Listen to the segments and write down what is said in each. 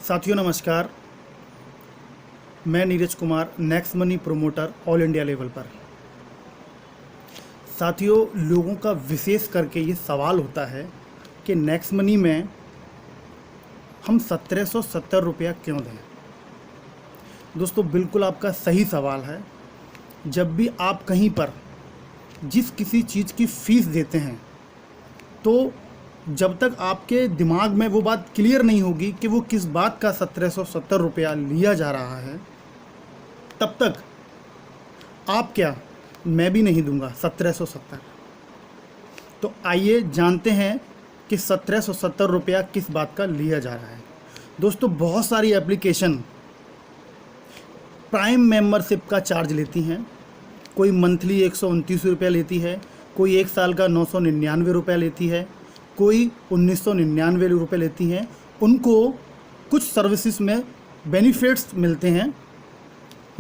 साथियों नमस्कार। मैं Neeraj Kumar, next money promoter all India level पर। साथियों, लोगों का विशेष करके ये सवाल होता है कि नेक्स्ट मनी में हम 1770 रुपया क्यों दें। दोस्तों, बिल्कुल आपका सही सवाल है। जब भी आप कहीं पर जिस किसी चीज़ की फ़ीस देते हैं, तो जब तक आपके दिमाग में वो बात क्लियर नहीं होगी कि वो किस बात का 1770 रुपया लिया जा रहा है, तब तक आप क्या, मैं भी नहीं दूंगा 1770। तो आइए जानते हैं कि 1770 रुपया किस बात का लिया जा रहा है। दोस्तों, बहुत सारी एप्लीकेशन प्राइम मेंबरशिप का चार्ज लेती हैं। कोई मंथली 129 रुपया लेती है, कोई एक साल का 999 रुपया लेती है, कोई 1999 रुपये लेती हैं। उनको कुछ सर्विसेज में बेनिफिट्स मिलते हैं,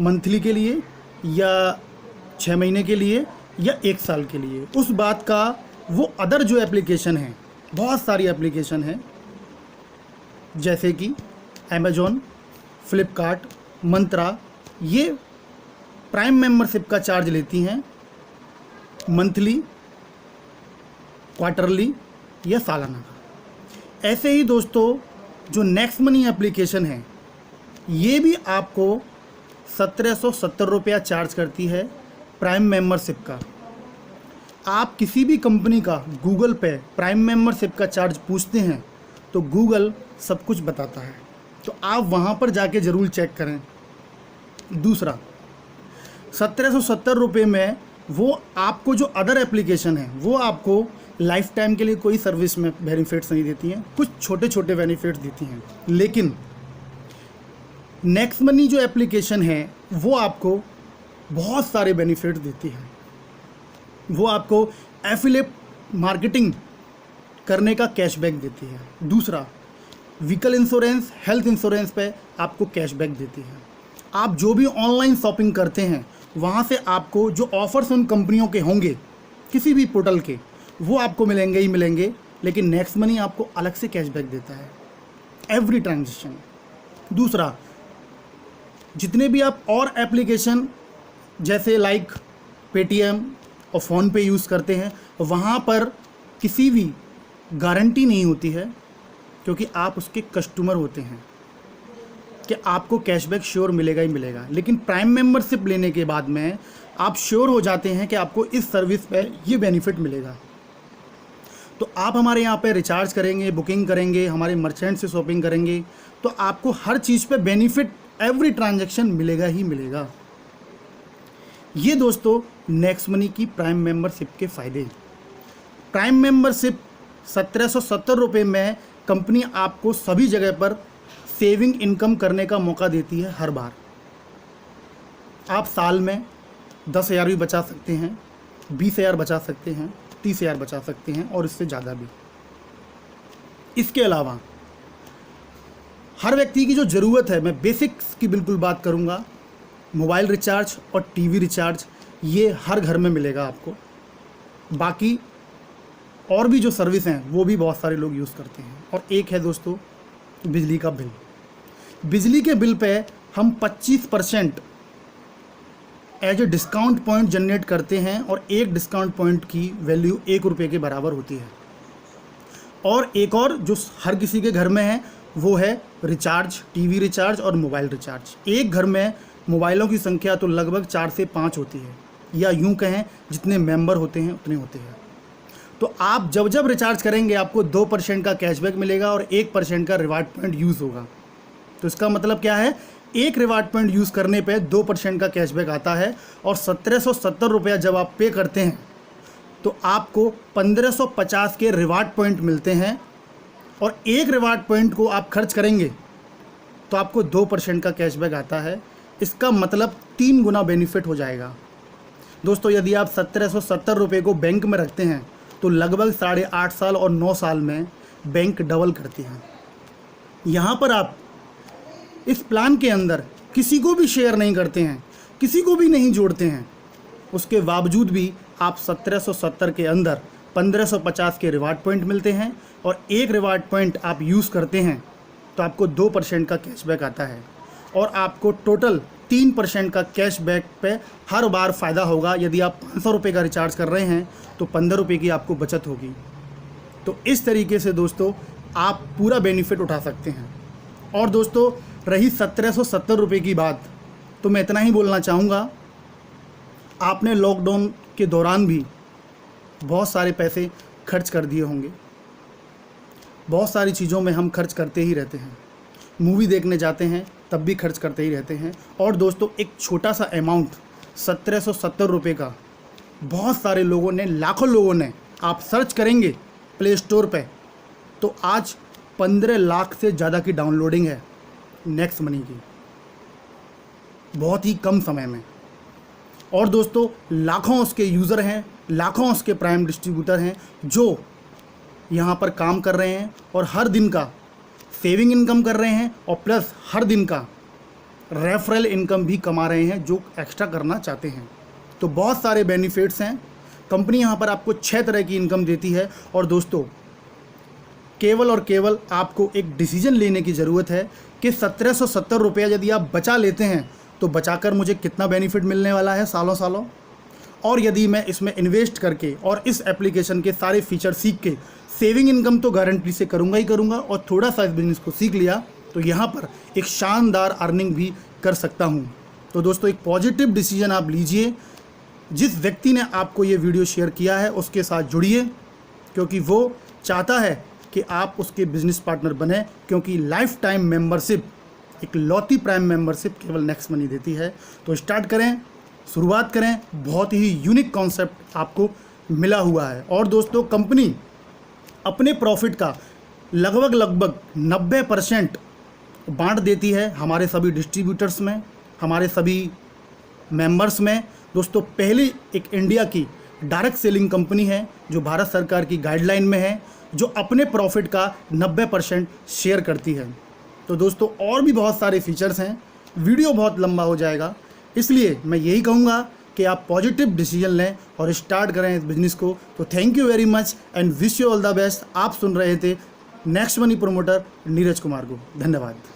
मंथली के लिए या 6 महीने के लिए या एक साल के लिए। उस बात का वो अदर जो एप्लीकेशन है, बहुत सारी एप्लीकेशन हैं, जैसे कि अमेज़ॉन, फ्लिपकार्ट, मंत्रा, ये प्राइम मेंबरशिप का चार्ज लेती हैं मंथली, क्वार्टरली या सालाना का। ऐसे ही दोस्तों, जो नेक्स्ट मनी एप्लीकेशन है, ये भी आपको 1770 रुपया चार्ज करती है प्राइम मेंबरशिप का। आप किसी भी कंपनी का गूगल पे प्राइम मेंबरशिप का चार्ज पूछते हैं तो गूगल सब कुछ बताता है, तो आप वहाँ पर जाके ज़रूर चेक करें। दूसरा, 1770 रुपये में वो आपको जो अदर एप्लीकेशन है, वो आपको लाइफ टाइम के लिए कोई सर्विस में बेनिफिट्स नहीं देती हैं, कुछ छोटे छोटे बेनिफिट्स देती हैं। लेकिन नेक्स्ट मनी जो एप्लीकेशन है, वो आपको बहुत सारे बेनिफिट्स देती है। वो आपको एफिलिएट मार्केटिंग करने का कैशबैक देती है। दूसरा, व्हीकल इंश्योरेंस, हेल्थ इंश्योरेंस पे आपको कैशबैक देती है। आप जो भी ऑनलाइन शॉपिंग करते हैं, वहाँ से आपको जो ऑफर्स उन कंपनियों के होंगे, किसी भी पोर्टल के, वो आपको मिलेंगे ही मिलेंगे। लेकिन नेक्स्ट मनी आपको अलग से कैशबैक देता है एवरी ट्रांजेक्शन। दूसरा, जितने भी आप और एप्लीकेशन जैसे लाइक पेटीएम और फ़ोनपे यूज़ करते हैं, वहाँ पर किसी भी गारंटी नहीं होती है, क्योंकि आप उसके कस्टमर होते हैं, कि आपको कैशबैक श्योर मिलेगा ही मिलेगा। लेकिन प्राइम मेंबरशिप लेने के बाद में आप श्योर हो जाते हैं कि आपको इस सर्विस पे ये बेनिफिट मिलेगा। तो आप हमारे यहाँ पे रिचार्ज करेंगे, बुकिंग करेंगे, हमारे मर्चेंट से शॉपिंग करेंगे, तो आपको हर चीज़ पे बेनिफिट एवरी ट्रांजैक्शन मिलेगा ही मिलेगा। ये दोस्तों नेक्स्ट मनी की प्राइम मेंबरशिप के फ़ायदे। प्राइम मेंबरशिप 1770 रुपये में कंपनी आपको सभी जगह पर सेविंग इनकम करने का मौका देती है। हर बार आप साल में 10,000 भी बचा सकते हैं, 20,000 बचा सकते हैं, 30,000 बचा सकते हैं, और इससे ज़्यादा भी। इसके अलावा हर व्यक्ति की जो ज़रूरत है, मैं बेसिक्स की बिल्कुल बात करूँगा, मोबाइल रिचार्ज और टीवी रिचार्ज, ये हर घर में मिलेगा आपको। बाकी और भी जो सर्विस हैं, वो भी बहुत सारे लोग यूज़ करते हैं। और एक है दोस्तों बिजली का बिल। बिजली के बिल पे हम 25% as a discount point generate करते हैं, और एक डिस्काउंट पॉइंट की वैल्यू 1 रुपये के बराबर होती है। और एक और जो हर किसी के घर में है, वो है रिचार्ज, टीवी रिचार्ज और मोबाइल रिचार्ज। एक घर में मोबाइलों की संख्या तो लगभग 4 से 5 होती है, या यूं कहें जितने मेंबर होते हैं उतने होते हैं। तो आप जब जब रिचार्ज करेंगे, आपको 2% का कैशबैक मिलेगा और 1% का रिवार्ड पॉइंट यूज़ होगा। तो इसका मतलब क्या है, एक रिवार्ड पॉइंट यूज़ करने पे 2% का कैशबैक आता है। और 1770 रुपया जब आप पे करते हैं, तो आपको 1550 के रिवार्ड पॉइंट मिलते हैं, और एक रिवार्ड पॉइंट को आप खर्च करेंगे तो आपको 2% का कैशबैक आता है। इसका मतलब 3 गुना बेनिफिट हो जाएगा। दोस्तों, यदि आप 1770 रुपये को बैंक में रखते हैं, तो लगभग 8.5 साल और 9 साल में बैंक डबल करती है। यहाँ पर आप इस प्लान के अंदर किसी को भी शेयर नहीं करते हैं, किसी को भी नहीं जोड़ते हैं, उसके बावजूद भी आप 1770 के अंदर 1550 के रिवार्ड पॉइंट मिलते हैं, और एक रिवार्ड पॉइंट आप यूज़ करते हैं तो आपको 2% का कैशबैक आता है और आपको टोटल 3% का कैशबैक पे हर बार फ़ायदा होगा। यदि आप 500 रुपये का रिचार्ज कर रहे हैं तो 15 रुपये की आपको बचत होगी। तो इस तरीके से दोस्तों आप पूरा बेनिफिट उठा सकते हैं। और दोस्तों रही 1770 रुपये की बात, तो मैं इतना ही बोलना चाहूँगा, आपने लॉकडाउन के दौरान भी बहुत सारे पैसे खर्च कर दिए होंगे। बहुत सारी चीज़ों में हम खर्च करते ही रहते हैं, मूवी देखने जाते हैं तब भी खर्च करते ही रहते हैं। और दोस्तों एक छोटा सा अमाउंट 1770 रुपये का बहुत सारे लोगों ने, लाखों लोगों ने, आप सर्च करेंगे प्ले स्टोर पे तो आज 15 लाख से ज़्यादा की डाउनलोडिंग है नेक्स्ट मनी की, बहुत ही कम समय में। और दोस्तों लाखों उसके यूज़र हैं, लाखों उसके प्राइम डिस्ट्रीब्यूटर हैं जो यहाँ पर काम कर रहे हैं और हर दिन का सेविंग इनकम कर रहे हैं और प्लस हर दिन का रेफरल इनकम भी कमा रहे हैं जो एक्स्ट्रा करना चाहते हैं। तो बहुत सारे बेनिफिट्स हैं। कंपनी यहाँ पर आपको 6 तरह की इनकम देती है। और दोस्तों केवल और केवल आपको एक डिसीजन लेने की ज़रूरत है कि 1770 रुपया यदि आप बचा लेते हैं तो बचाकर मुझे कितना बेनिफिट मिलने वाला है सालों सालों, और यदि मैं इसमें इन्वेस्ट करके और इस एप्लीकेशन के सारे फीचर सीख के सेविंग इनकम तो गारंटी से करूँगा ही करूँगा और थोड़ा सा इस बिज़नेस को सीख लिया तो यहाँ पर एक शानदार अर्निंग भी कर सकता हूँ। तो दोस्तों एक पॉजिटिव डिसीजन आप लीजिए। जिस व्यक्ति ने आपको ये वीडियो शेयर किया है उसके साथ जुड़िए, क्योंकि वो चाहता है कि आप उसके बिजनेस पार्टनर बने, क्योंकि लाइफ टाइम मेंबरशिप, एक लौती प्राइम मेंबरशिप केवल नेक्स्ट मनी देती है। तो स्टार्ट करें, शुरुआत करें। बहुत ही यूनिक कॉन्सेप्ट आपको मिला हुआ है। और दोस्तों कंपनी अपने प्रॉफिट का लगभग 90% बांट देती है हमारे सभी डिस्ट्रीब्यूटर्स में, हमारे सभी मेंबर्स में। दोस्तों पहली एक इंडिया की डायरेक्ट सेलिंग कंपनी है जो भारत सरकार की गाइडलाइन में है, जो अपने प्रॉफिट का 90% शेयर करती है। तो दोस्तों और भी बहुत सारे फीचर्स हैं, वीडियो बहुत लंबा हो जाएगा, इसलिए मैं यही कहूँगा कि आप पॉजिटिव डिसीजन लें और स्टार्ट करें इस बिज़नेस को। तो thank you very much and wish you all the best. आप सुन रहे थे next money promoter Neeraj Kumar को। धन्यवाद।